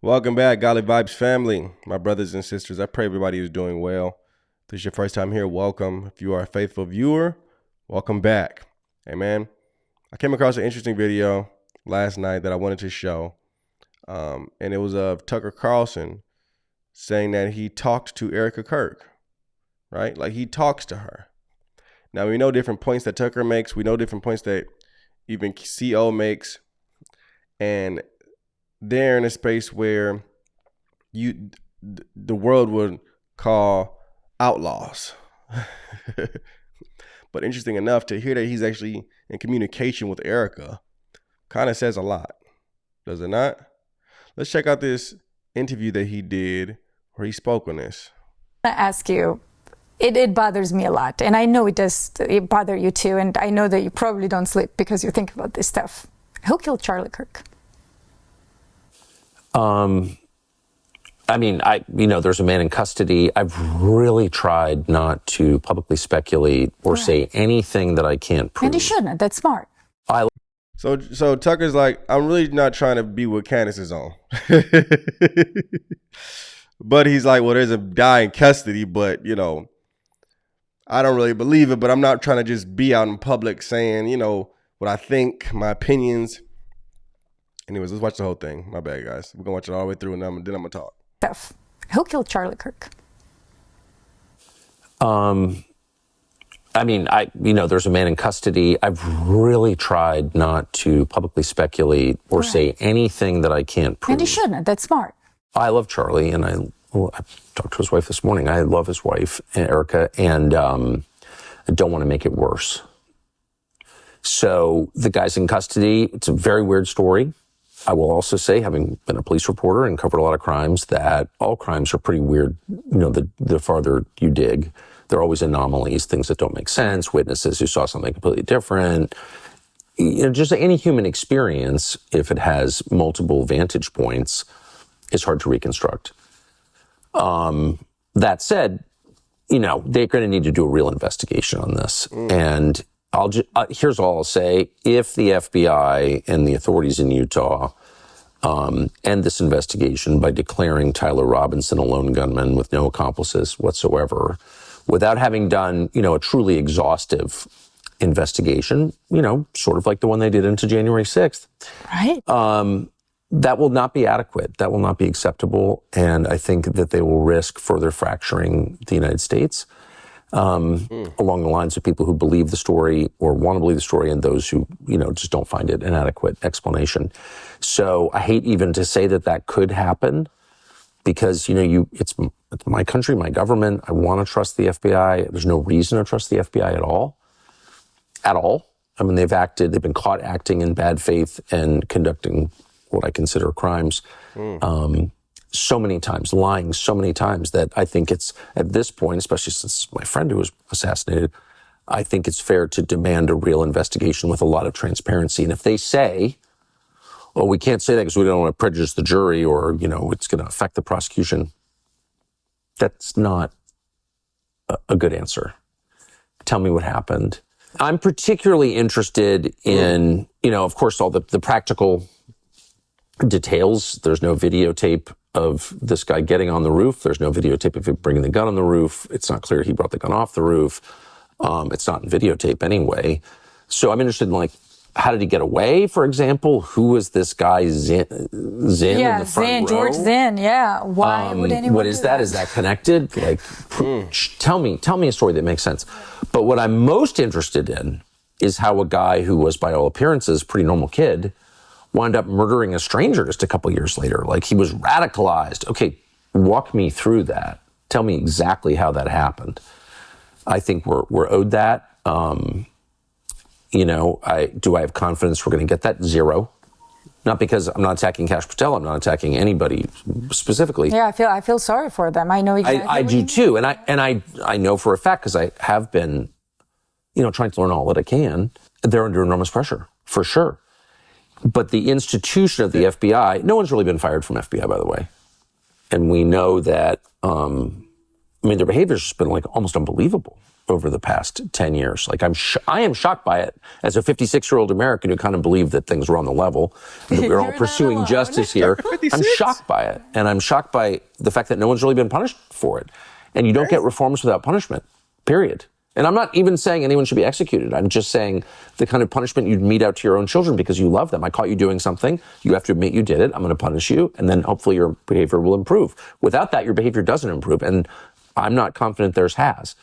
Welcome back, Golly Vibes family, my brothers and sisters. I pray everybody is doing well. If this is your first time here, welcome. If you are a faithful viewer, welcome back. Amen. I came across an interesting video last night that I wanted to show, and it was of Tucker Carlson saying that he talked to Erica Kirk, right? Like he talks to her. Now, we know different points that Tucker makes. We know different points that even CO makes, and they're in a space where the world would call outlaws. But interesting enough, to hear that he's actually in communication with Erica kind of says a lot, does it not? Let's check out this interview that he did where he spoke on this. I ask you, it bothers me a lot, and I know it bother you too, and I know that you probably don't sleep because you think about this stuff. Who killed Charlie Kirk? There's a man in custody. I've really tried not to publicly speculate or say anything that I can't prove. And you shouldn't. That's smart. So Tucker's like, I'm really not trying to be what Candace is on. But he's like, well, there's a guy in custody, but, I don't really believe it, but I'm not trying to just be out in public saying, what I think, my opinions. Anyways, let's watch the whole thing. My bad, guys. We're going to watch it all the way through, and then I'm going to talk. Who killed Charlie Kirk? There's a man in custody. I've really tried not to publicly speculate or say anything that I can't prove. And you shouldn't. That's smart. I love Charlie, and I talked to his wife this morning. I love his wife, Erica, and I don't want to make it worse. So the guy's in custody. It's a very weird story. I will also say, having been a police reporter and covered a lot of crimes, that all crimes are pretty weird. The farther you dig, there are always anomalies, things that don't make sense, witnesses who saw something completely different. Just any human experience, if it has multiple vantage points, is hard to reconstruct. That said, they're going to need to do a real investigation on this. And here's all I'll say. If the FBI and the authorities in Utah end this investigation by declaring Tyler Robinson a lone gunman with no accomplices whatsoever, without having done, a truly exhaustive investigation, sort of like the one they did into January 6th. Right. That will not be adequate. That will not be acceptable. And I think that they will risk further fracturing the United States along the lines of people who believe the story or want to believe the story and those who, just don't find it an adequate explanation. So I hate even to say that could happen because, it's my country, my government. I want to trust the FBI. There's no reason to trust the FBI at all. At all. I mean, they've been caught acting in bad faith and conducting what I consider crimes so many times, lying so many times that I think it's, at this point, especially since my friend who was assassinated, I think it's fair to demand a real investigation with a lot of transparency. And if they say, well, we can't say that because we don't want to prejudice the jury or, it's going to affect the prosecution, that's not a good answer. Tell me what happened. I'm particularly interested in, of course, all the practical details. There's no videotape of this guy getting on the roof. There's no videotape of him bringing the gun on the roof. It's not clear he brought the gun off the roof. It's not in videotape anyway. So I'm interested in how did he get away, for example? Who was this guy, Zinn in the front row? George Zinn, yeah. Why would anyone What is that? Is that connected? Tell me a story that makes sense. But what I'm most interested in is how a guy who was, by all appearances, a pretty normal kid, wound up murdering a stranger just a couple years later. He was radicalized. Okay, walk me through that. Tell me exactly how that happened. I think we're owed that. Do I have confidence we're going to get that? Zero. Not because I'm not attacking Kash Patel. I'm not attacking anybody specifically. Yeah, I feel sorry for them. I know exactly. I do too, and I know for a fact because I have been, trying to learn all that I can. They're under enormous pressure, for sure. But the institution of the FBI, no one's really been fired from FBI, by the way. And we know that, their behavior's just been almost unbelievable. over the past 10 years. Like I am shocked by it as a 56-year-old American who kind of believed that things were on the level, and that we're all pursuing justice here. I'm shocked by it. And I'm shocked by the fact that no one's really been punished for it. And you don't get reforms without punishment, period. And I'm not even saying anyone should be executed. I'm just saying the kind of punishment you'd mete out to your own children because you love them. I caught you doing something. You have to admit you did it. I'm going to punish you. And then hopefully your behavior will improve. Without that, your behavior doesn't improve. And I'm not confident theirs has.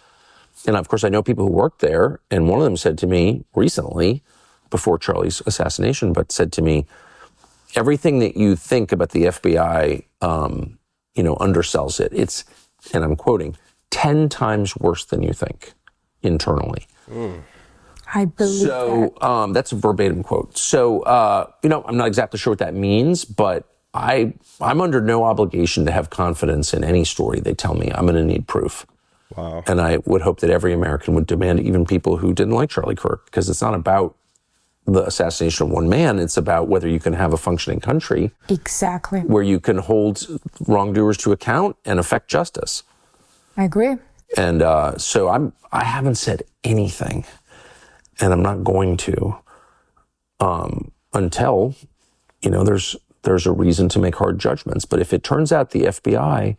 And of course, I know people who worked there. And one of them said to me recently, before Charlie's assassination, but said to me, everything that you think about the FBI, undersells it. It's, and I'm quoting, 10 times worse than you think internally. I believe that. That's a verbatim quote. So, I'm not exactly sure what that means, but I'm under no obligation to have confidence in any story they tell me. I'm going to need proof. Wow. And I would hope that every American would demand, even people who didn't like Charlie Kirk, because it's not about the assassination of one man. It's about whether you can have a functioning country. Exactly. Where you can hold wrongdoers to account and affect justice. I agree. And so I haven't said anything, and I'm not going to until there's a reason to make hard judgments. But if it turns out the FBI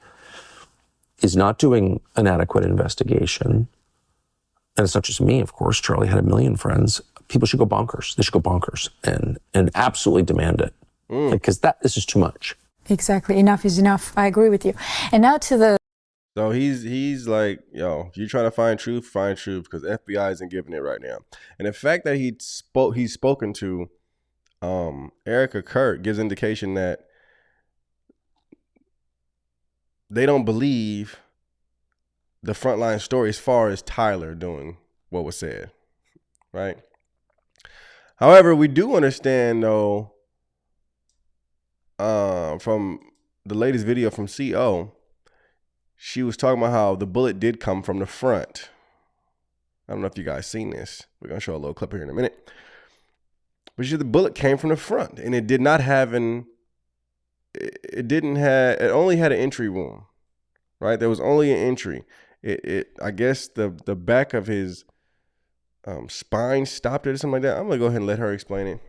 is not doing an adequate investigation, and it's not just me, of course, Charlie had a million friends, people should go bonkers. They should go bonkers and absolutely demand it, because this is too much. Exactly. Enough is enough. I agree with you. And now to the. So he's like, yo, if you're trying to find truth, because FBI isn't giving it right now. And the fact that he's spoken to Erica Kirk gives indication that they don't believe the frontline story as far as Tyler doing what was said, right? However, we do understand, though, from the latest video from CO, she was talking about how the bullet did come from the front. I don't know if you guys seen this. We're going to show a little clip here in a minute. But the bullet came from the front, and it did not have it only had an entry wound, right? There was only an entry. I guess the back of his spine stopped it or something like that. I'm going to go ahead and let her explain it.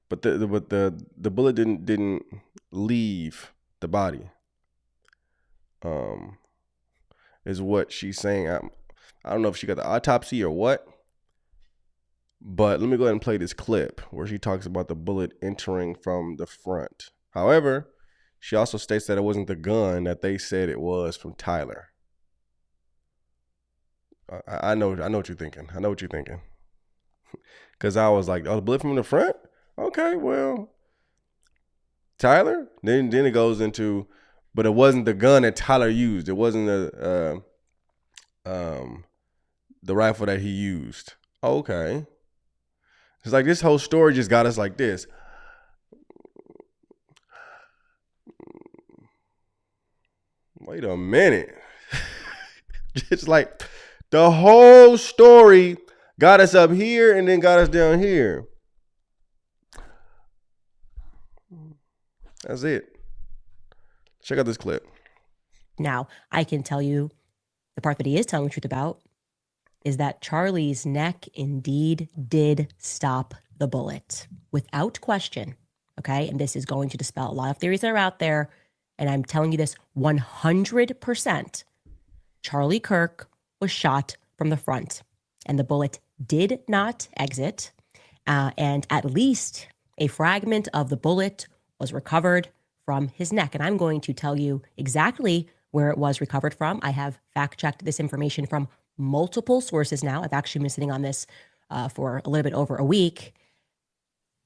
But the bullet didn't leave the body. Is what she's saying. I don't know if she got the autopsy or what, but let me go ahead and play this clip where she talks about the bullet entering from the front. However, she also states that it wasn't the gun that they said it was from Tyler. I know what you're thinking. I know what you're thinking. Because I was like, oh, the bullet from the front? Okay, well, Tyler? Then it goes into, but it wasn't the gun that Tyler used. It wasn't the rifle that he used. Okay. It's like this whole story just got us like this. Wait a minute. Just like the whole story got us up here and then got us down here. That's it. Check out this clip. Now, I can tell you the part that he is telling the truth about is that Charlie's neck indeed did stop the bullet without question. Okay. And this is going to dispel a lot of theories that are out there. And I'm telling you this 100%. Charlie Kirk was shot from the front and the bullet did not exit. And at least a fragment of the bullet was recovered from his neck. And I'm going to tell you exactly where it was recovered from. I have fact-checked this information from multiple sources now. I've actually been sitting on this for a little bit over a week.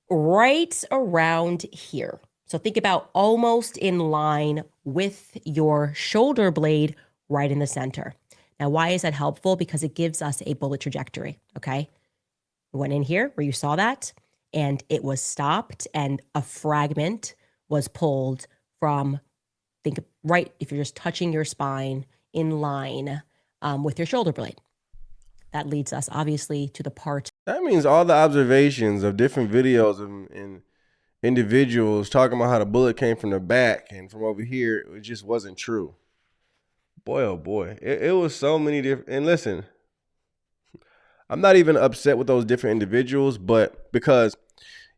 Right around here. So think about almost in line with your shoulder blade right in the center. Now, why is that helpful? Because it gives us a bullet trajectory, okay? Went in here where you saw that, and it was stopped, and a fragment was pulled from, think right, if you're just touching your spine in line with your shoulder blade. That leads us obviously to the part. That means all the observations of different videos and individuals talking about how the bullet came from the back and from over here, it just wasn't true. boy, oh boy, it was so many different. And listen, I'm not even upset with those different individuals, but because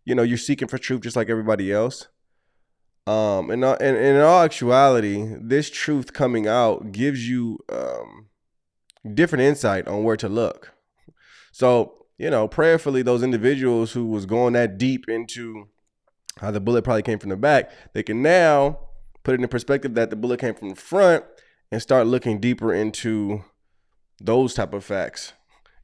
you're seeking for truth just like everybody else. And in all actuality, this truth coming out gives you different insight on where to look. So, prayerfully, those individuals who was going that deep into how the bullet probably came from the back, they can now put it in perspective that the bullet came from the front and start looking deeper into those type of facts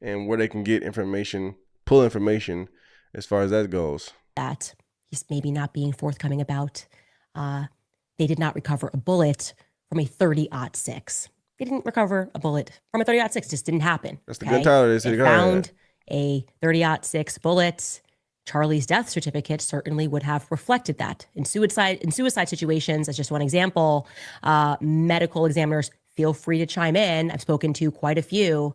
and where they can get information, pull information as far as that goes. That he's maybe not being forthcoming about. They did not recover a bullet from a 30-06. They didn't recover a bullet from a 30-06. It just didn't happen. That's the good time. They found a 30-06 bullet. Charlie's death certificate certainly would have reflected that. In suicide situations, as just one example, medical examiners, feel free to chime in. I've spoken to quite a few.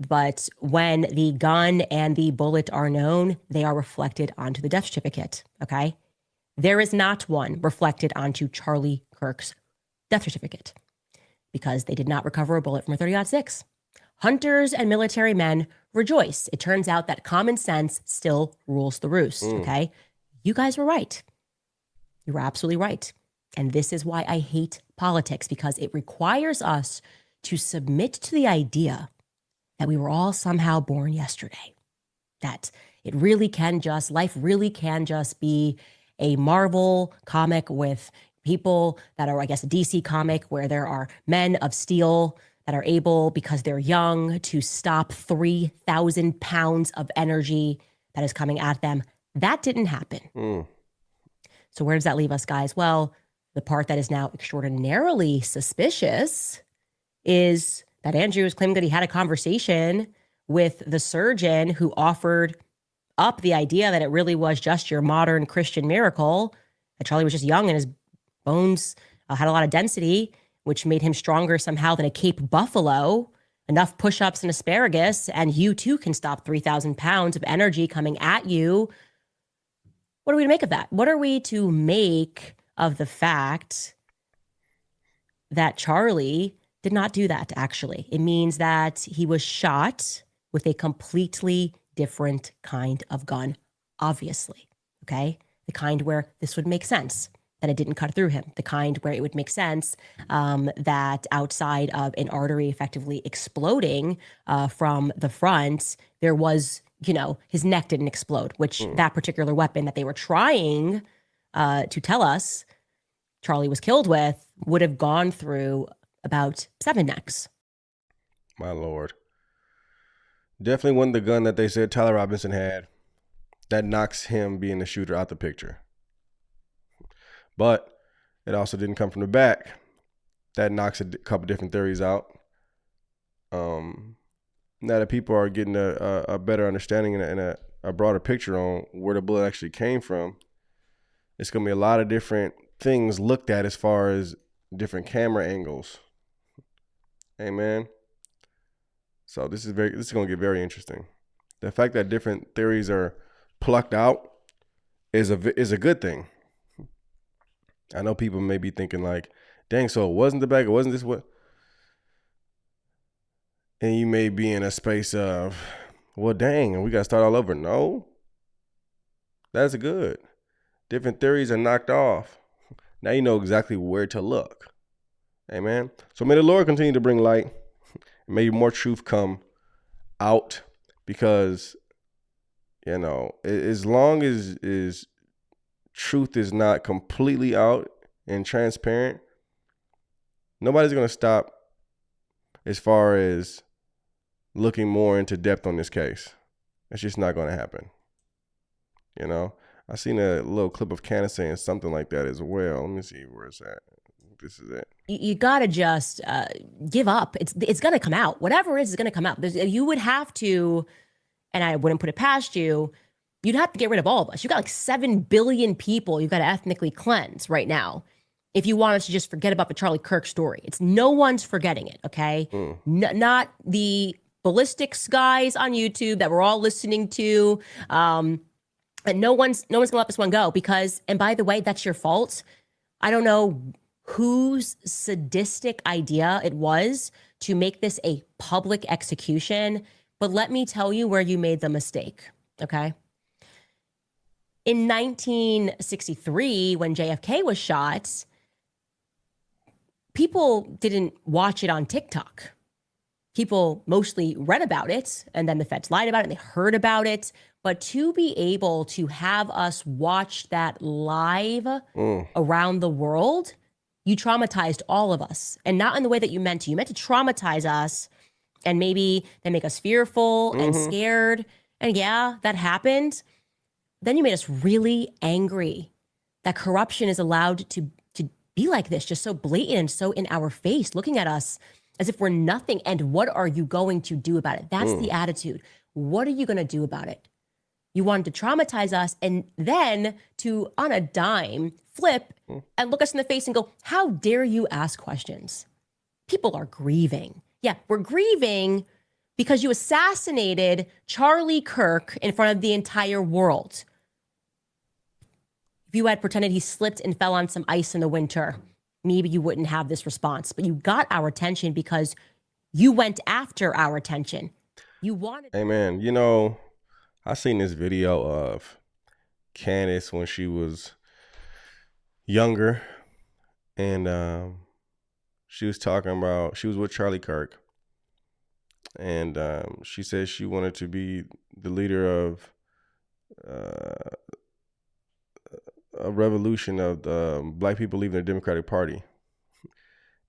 But when the gun and the bullet are known, they are reflected onto the death certificate, okay? There is not one reflected onto Charlie Kirk's death certificate because they did not recover a bullet from a 30-06. Hunters and military men rejoice. It turns out that common sense still rules the roost, okay? You guys were right. You were absolutely right. And this is why I hate politics, because it requires us to submit to the idea that we were all somehow born yesterday, that it really can just, life really can just be a Marvel comic with people that are, I guess, a DC comic where there are men of steel that are able, because they're young, to stop 3,000 pounds of energy that is coming at them. That didn't happen. So where does that leave us, guys? Well, the part that is now extraordinarily suspicious is that Andrew is claiming that he had a conversation with the surgeon who offered up the idea that it really was just your modern Christian miracle, that Charlie was just young and his bones had a lot of density, which made him stronger somehow than a Cape buffalo, enough push-ups and asparagus, and you too can stop 3,000 pounds of energy coming at you. What are we to make of that? What are we to make of the fact that Charlie did not do that, actually? It means that he was shot with a completely different kind of gun, obviously, okay? The kind where this would make sense, that it didn't cut through him. The kind where it would make sense that outside of an artery effectively exploding from the front, there was, his neck didn't explode, which that particular weapon that they were trying to tell us Charlie was killed with would have gone through about 7 necks. My Lord. Definitely wasn't the gun that they said Tyler Robinson had that knocks him being the shooter out the picture. But it also didn't come from the back. That knocks a couple different theories out. Now that people are getting a better understanding and a broader picture on where the bullet actually came from, it's going to be a lot of different things looked at as far as different camera angles. Amen. So this is going to get very interesting. The fact that different theories are plucked out is a good thing. I know people may be thinking like, dang, so it wasn't the back, it wasn't this what? And you may be in a space of, well, dang, we got to start all over. No, that's good. Different theories are knocked off. Now you know exactly where to look. Amen. So may the Lord continue to bring light. May more truth come out, because, as long as truth is not completely out and transparent, nobody's going to stop as far as looking more into depth on this case. It's just not going to happen. I seen a little clip of Candace saying something like that as well. Let me see where it's at. This is it. You got to just give up. It's going to come out. Whatever it is going to come out. You would have to, and I wouldn't put it past you, you'd have to get rid of all of us. You got like 7 billion people you've got to ethnically cleanse right now if you wanted to just forget about the Charlie Kirk story. It's no one's forgetting it, okay? Not the ballistics guys on YouTube that we're all listening to. And no one's going to let this one go because, and by the way, that's your fault. I don't know whose sadistic idea it was to make this a public execution. But let me tell you where you made the mistake, okay? In 1963, when JFK was shot, people didn't watch it on TikTok. People mostly read about it, and then the feds lied about it, and they heard about it. But to be able to have us watch that live around the world, you traumatized all of us. And not in the way that you meant to. You meant to traumatize us, and maybe then make us fearful and scared. And yeah, that happened. Then you made us really angry that corruption is allowed to be like this, just so blatant and so in our face, looking at us as if we're nothing. And what are you going to do about it? That's the attitude. What are you going to do about it? You wanted to traumatize us, and then to, on a dime, flip and look us in the face and go, how dare you ask questions? People are grieving. Yeah, we're grieving because you assassinated Charlie Kirk in front of the entire world. If you had pretended he slipped and fell on some ice in the winter, maybe you wouldn't have this response. But you got our attention because you went after our attention. You wanted. Hey, man, you know, I seen this video of Candace when she was younger, and she was talking about, she was with Charlie Kirk, and she said she wanted to be the leader of a revolution of black people leaving the Democratic Party,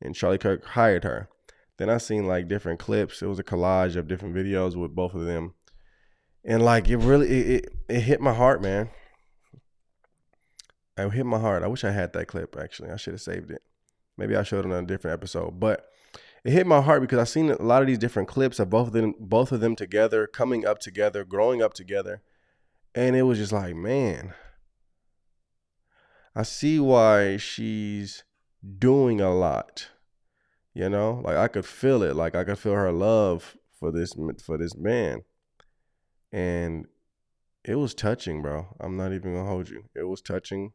and Charlie Kirk hired her. Then I seen like different clips. It was a collage of different videos with both of them, and like it really it hit my heart, man. It hit my heart. I wish I had that clip. Actually, I should have saved it. Maybe I showed it on a different episode, but it hit my heart because I seen a lot of these different clips of both of them together, coming up together, growing up together, and it was just like, man, I see why she's doing a lot. You know, like I could feel it. Like I could feel her love for this man, and it was touching, bro. I'm not even gonna hold you. It was touching.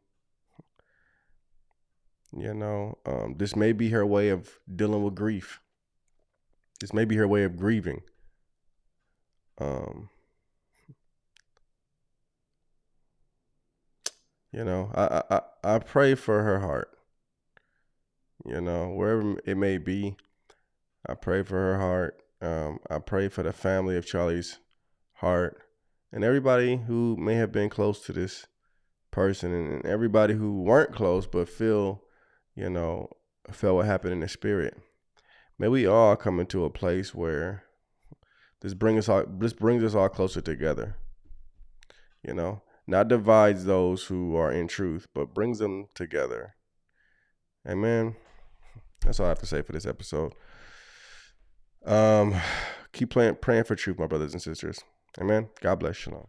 You know, this may be her way of dealing with grief. This may be her way of grieving. You know, I pray for her heart. You know, wherever it may be, I pray for her heart. I pray for the family of Charlie's heart, and everybody who may have been close to this person, and everybody who weren't close but felt what happened in the spirit. May we all come into a place where this brings us all closer together. You know, not divides those who are in truth, but brings them together. Amen. That's all I have to say for this episode. Keep praying for truth, my brothers and sisters. Amen. God bless. Shalom.